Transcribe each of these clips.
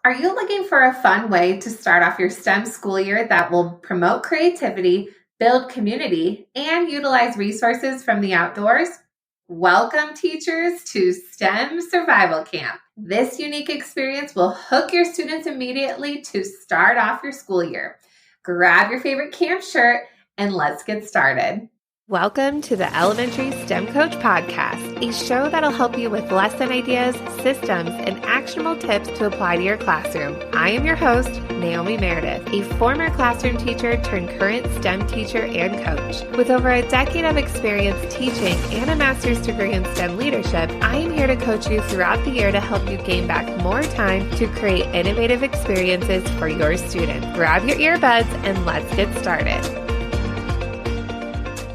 Are you looking for a fun way to start off your STEM school year that will promote creativity, build community, and utilize resources from the outdoors? Welcome, teachers, to STEM Survival Camp. This unique experience will hook your students immediately to start off your school year. Grab your favorite camp shirt and let's get started. Welcome to the Elementary STEM Coach Podcast, a show that'll help you with lesson ideas, systems, and actionable tips to apply to your classroom. I am your host, Naomi Meredith, a former classroom teacher turned current STEM teacher and coach. With over a decade of experience teaching and a master's degree in STEM leadership, I am here to coach you throughout the year to help you gain back more time to create innovative experiences for your students. Grab your earbuds and let's get started.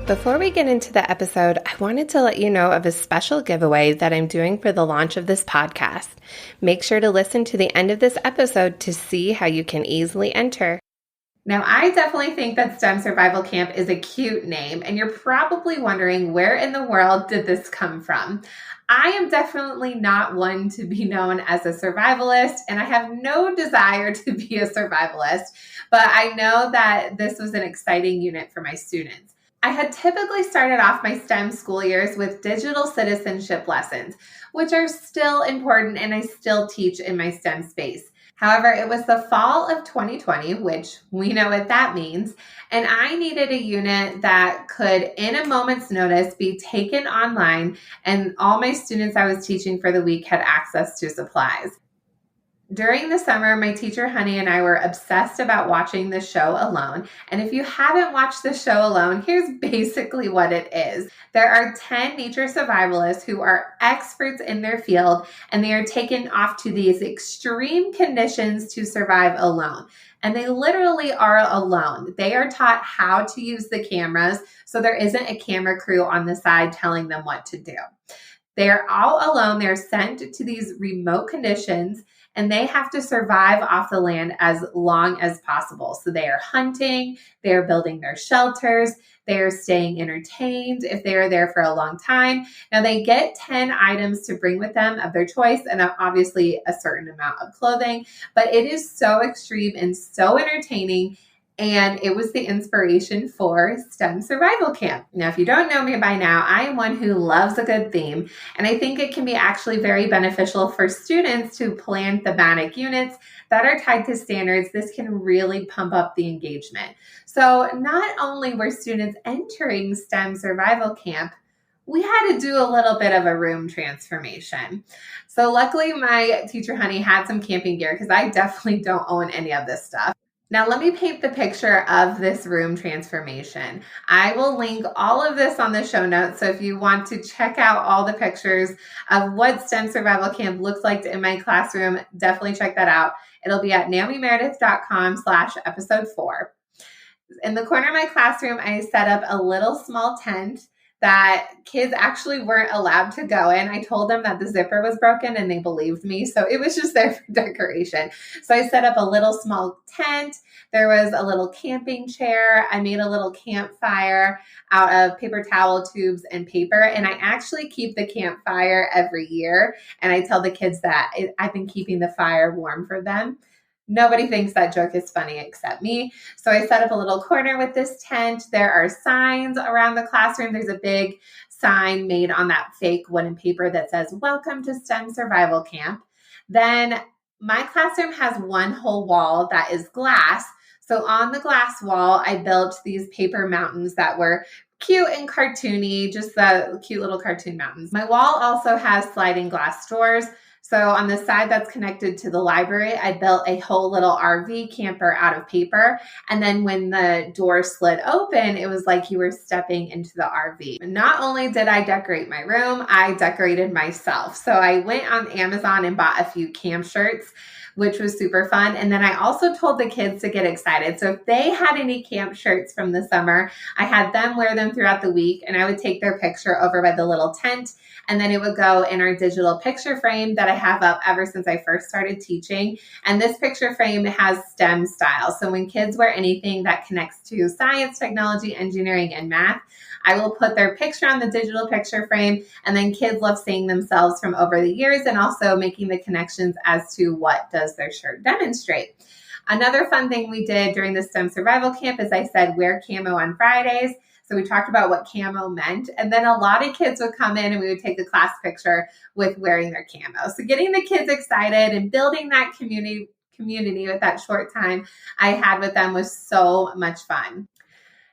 Before we get into the episode, I wanted to let you know of a special giveaway that I'm doing for the launch of this podcast. Make sure to listen to the end of this episode to see how you can easily enter. Now, I definitely think that STEM Survival Camp is a cute name, and you're probably wondering where in the world did this come from? I am definitely not one to be known as a survivalist, and I have no desire to be a survivalist, but I know that this was an exciting unit for my students. I had typically started off my STEM school years with digital citizenship lessons, which are still important and I still teach in my STEM space. However, it was the fall of 2020, which we know what that means, and I needed a unit that could, in a moment's notice, be taken online, and all my students I was teaching for the week had access to supplies. During the summer, my teacher, Honey, and I were obsessed about watching the show Alone. And if you haven't watched the show Alone, here's basically what it is. There are 10 nature survivalists who are experts in their field, and they are taken off to these extreme conditions to survive alone. And they literally are alone. They are taught how to use the cameras, so there isn't a camera crew on the side telling them what to do. They are all alone. They're sent to these remote conditions, and they have to survive off the land as long as possible. So they are hunting, they are building their shelters, they are staying entertained if they are there for a long time. Now they get 10 items to bring with them of their choice, and obviously a certain amount of clothing, but it is so extreme and so entertaining. And it was the inspiration for STEM Survival Camp. Now, if you don't know me by now, I am one who loves a good theme. And I think it can be actually very beneficial for students to plan thematic units that are tied to standards. This can really pump up the engagement. So not only were students entering STEM Survival Camp, we had to do a little bit of a room transformation. So luckily, my teacher, Honey, had some camping gear because I definitely don't own any of this stuff. Now, let me paint the picture of this room transformation. I will link all of this on the show notes. So if you want to check out all the pictures of what STEM Survival Camp looks like in my classroom, definitely check that out. It'll be at naomimeredith.com/episode 4. In the corner of my classroom, I set up a little small tent that kids actually weren't allowed to go in. I told them that the zipper was broken and they believed me. So it was just there for decoration. So I set up a little small tent. There was a little camping chair. I made a little campfire out of paper towel tubes and paper. And I actually keep the campfire every year. And I tell the kids that I've been keeping the fire warm for them. Nobody thinks that joke is funny except me. So I set up a little corner with this tent. There are signs around the classroom. There's a big sign made on that fake wooden paper that says, "Welcome to STEM Survival Camp." Then my classroom has one whole wall that is glass. So on the glass wall, I built these paper mountains that were cute and cartoony, just the cute little cartoon mountains. My wall also has sliding glass doors. So on the side that's connected to the library, I built a whole little RV camper out of paper. And then when the door slid open, it was like you were stepping into the RV. Not only did I decorate my room, I decorated myself. So I went on Amazon and bought a few camp shirts, which was super fun. And then I also told the kids to get excited. So if they had any camp shirts from the summer, I had them wear them throughout the week, and I would take their picture over by the little tent, and then it would go in our digital picture frame that I have up ever since I first started teaching. And this picture frame has STEM style. So when kids wear anything that connects to science, technology, engineering, and math, I will put their picture on the digital picture frame, and then kids love seeing themselves from over the years and also making the connections as to what does their shirt demonstrate. Another fun thing we did during the STEM survival camp is I said, wear camo on Fridays. So we talked about what camo meant. And then a lot of kids would come in and we would take a class picture with wearing their camo. So getting the kids excited and building that community with that short time I had with them was so much fun.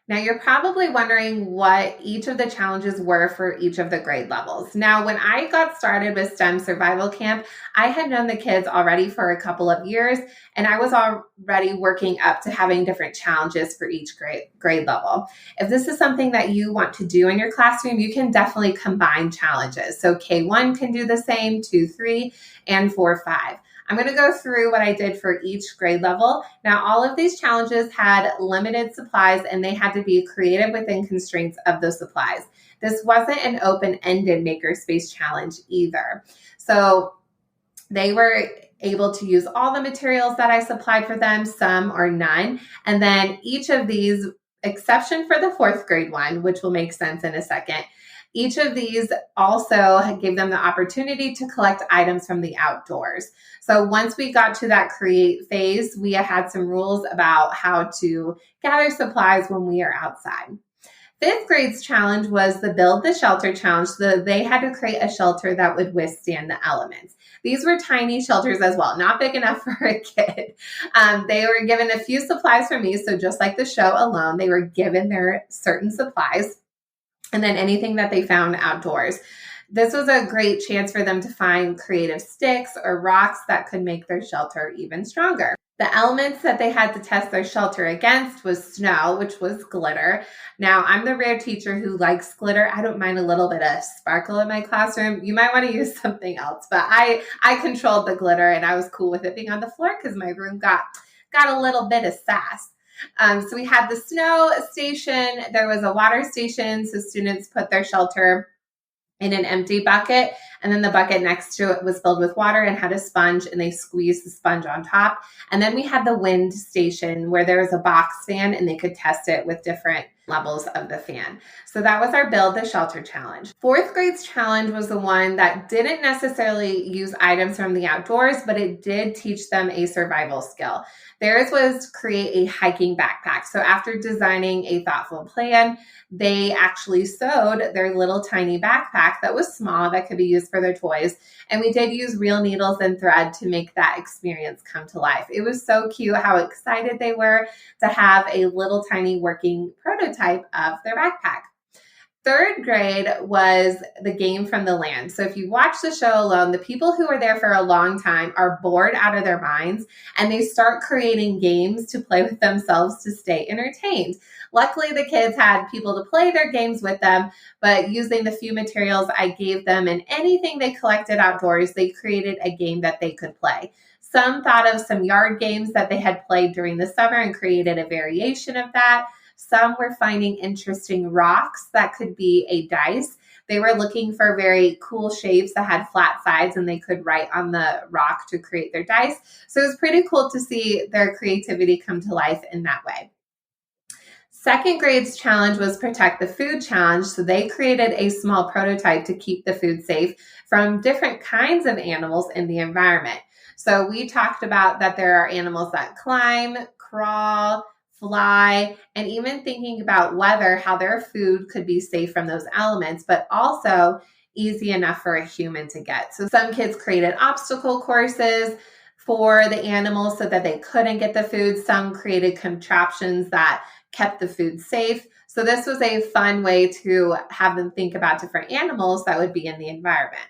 Now, you're probably wondering what each of the challenges were for each of the grade levels. Now, when I got started with STEM Survival Camp, I had known the kids already for a couple of years, and I was already working up to having different challenges for each grade level. If this is something that you want to do in your classroom, you can definitely combine challenges. So K1 can do the same, 2, 3, and 4, 5. I'm going to go through what I did for each grade level. Now, all of these challenges had limited supplies and they had to be creative within constraints of those supplies. This wasn't an open-ended makerspace challenge either. So they were able to use all the materials that I supplied for them, some or none. And then each of these, exception for the 4th grade one, which will make sense in a second, each of these also gave them the opportunity to collect items from the outdoors. So once we got to that create phase, we had some rules about how to gather supplies when we are outside. 5th grade's challenge was the Build the Shelter challenge. So they had to create a shelter that would withstand the elements. These were tiny shelters as well, not big enough for a kid. They were given a few supplies from me. So just like the show alone, they were given their certain supplies and then anything that they found outdoors. This was a great chance for them to find creative sticks or rocks that could make their shelter even stronger. The elements that they had to test their shelter against was snow, which was glitter. Now, I'm the rare teacher who likes glitter. I don't mind a little bit of sparkle in my classroom. You might want to use something else, but I controlled the glitter and I was cool with it being on the floor because my room got a little bit of sass. So we had the snow station. There was a water station, so students put their shelter in an empty bucket, and then the bucket next to it was filled with water and had a sponge, and they squeezed the sponge on top. And then we had the wind station where there was a box fan and they could test it with different levels of the fan. So that was our Build the Shelter challenge. 4th grade's challenge was the one that didn't necessarily use items from the outdoors, but it did teach them a survival skill. Theirs was create a hiking backpack. So after designing a thoughtful plan, they actually sewed their little tiny backpack that was small that could be used for their toys. And we did use real needles and thread to make that experience come to life. It was so cute how excited they were to have a little tiny working prototype of their backpack. 3rd grade was the game from the land. So if you watch the show alone, the people who are there for a long time are bored out of their minds and they start creating games to play with themselves to stay entertained. Luckily, the kids had people to play their games with them, but using the few materials I gave them and anything they collected outdoors, they created a game that they could play. Some thought of some yard games that they had played during the summer and created a variation of that. Some were finding interesting rocks that could be a dice. They were looking for very cool shapes that had flat sides and they could write on the rock to create their dice. So it was pretty cool to see their creativity come to life in that way. 2nd grade's challenge was Protect the Food challenge. So they created a small prototype to keep the food safe from different kinds of animals in the environment. So we talked about that there are animals that climb, crawl, fly, and even thinking about whether how their food could be safe from those elements, but also easy enough for a human to get. So some kids created obstacle courses for the animals so that they couldn't get the food. Some created contraptions that kept the food safe. So this was a fun way to have them think about different animals that would be in the environment.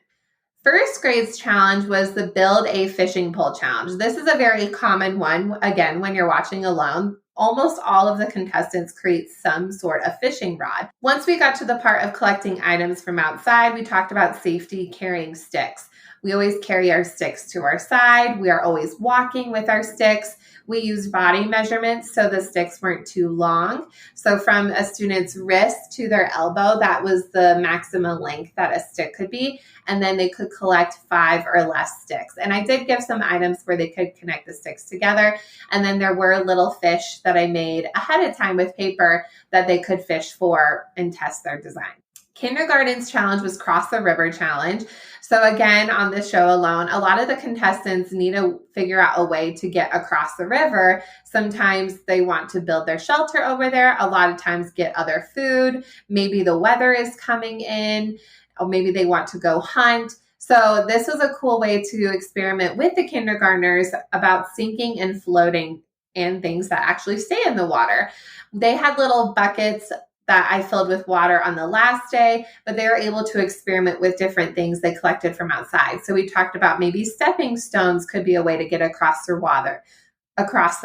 1st grade's challenge was the Build a Fishing Pole challenge. This is a very common one, again, when you're watching alone. Almost all of the contestants create some sort of fishing rod. Once we got to the part of collecting items from outside, we talked about safety carrying sticks. We always carry our sticks to our side. We are always walking with our sticks. We used body measurements so the sticks weren't too long. So from a student's wrist to their elbow, that was the maximum length that a stick could be. And then they could collect 5 or less sticks. And I did give some items where they could connect the sticks together. And then there were little fish that I made ahead of time with paper that they could fish for and test their design. Kindergarten's challenge was Cross the River Challenge. So again, on this show alone, a lot of the contestants need to figure out a way to get across the river. Sometimes they want to build their shelter over there. A lot of times get other food. Maybe the weather is coming in, or maybe they want to go hunt. So this was a cool way to experiment with the kindergartners about sinking and floating and things that actually stay in the water. They had little buckets that I filled with water on the last day, but they were able to experiment with different things they collected from outside. So we talked about maybe stepping stones could be a way to get across the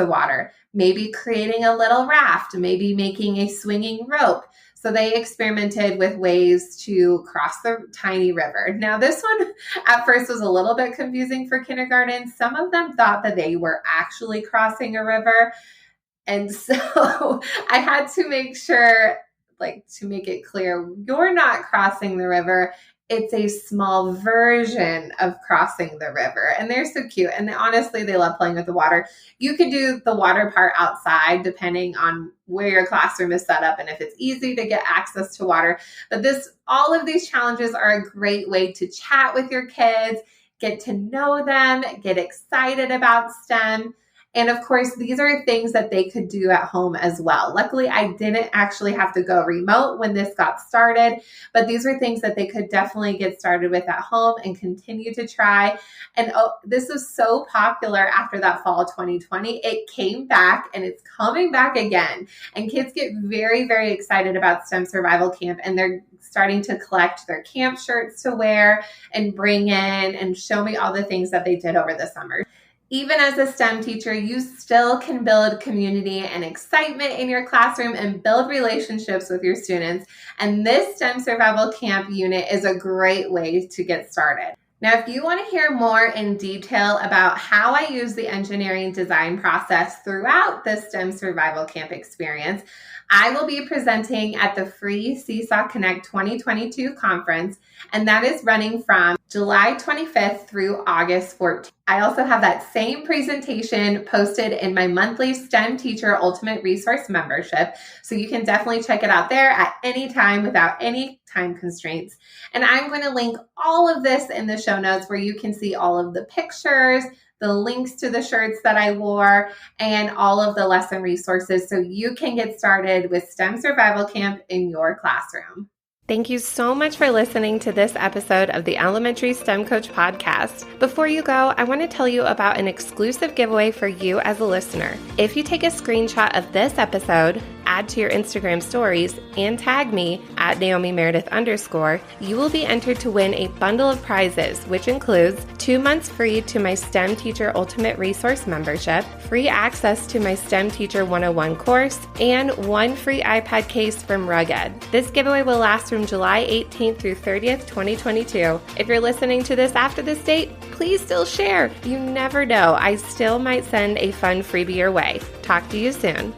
water, maybe creating a little raft, maybe making a swinging rope. So they experimented with ways to cross the tiny river. Now, this one at first was a little bit confusing for kindergarten. Some of them thought that they were actually crossing a river. And so I had to make sure, to make it clear, you're not crossing the river. It's a small version of crossing the river. And they're so cute. And honestly, they love playing with the water. You could do the water part outside, depending on where your classroom is set up and if it's easy to get access to water. But all of these challenges are a great way to chat with your kids, get to know them, get excited about STEM. And of course, these are things that they could do at home as well. Luckily, I didn't actually have to go remote when this got started, but these are things that they could definitely get started with at home and continue to try. And this was so popular after that fall 2020. It came back and it's coming back again. And kids get very, very excited about STEM Survival Camp, and they're starting to collect their camp shirts to wear and bring in and show me all the things that they did over the summer. Even as a STEM teacher, you still can build community and excitement in your classroom and build relationships with your students. And this STEM Survival Camp unit is a great way to get started. Now, if you want to hear more in detail about how I use the engineering design process throughout the STEM Survival Camp experience, I will be presenting at the free Seesaw Connect 2022 conference, and that is running from July 25th through August 14th. I also have that same presentation posted in my monthly STEM Teacher Ultimate Resource membership, so you can definitely check it out there at any time without any time constraints. And I'm going to link all of this in the show notes where you can see all of the pictures, the links to the shirts that I wore, and all of the lesson resources so you can get started with STEM Survival Camp in your classroom. Thank you so much for listening to this episode of the Elementary STEM Coach Podcast. Before you go, I want to tell you about an exclusive giveaway for you as a listener. If you take a screenshot of this episode, add to your Instagram stories, and tag me at NaomiMeredith_, you will be entered to win a bundle of prizes, which includes 2 months free to my STEM Teacher Ultimate Resource membership, free access to my STEM Teacher 101 course, and 1 free iPad case from Ruged. This giveaway will last from July 18th through 30th, 2022. If you're listening to this after this date, please still share. You never know. I still might send a fun freebie your way. Talk to you soon.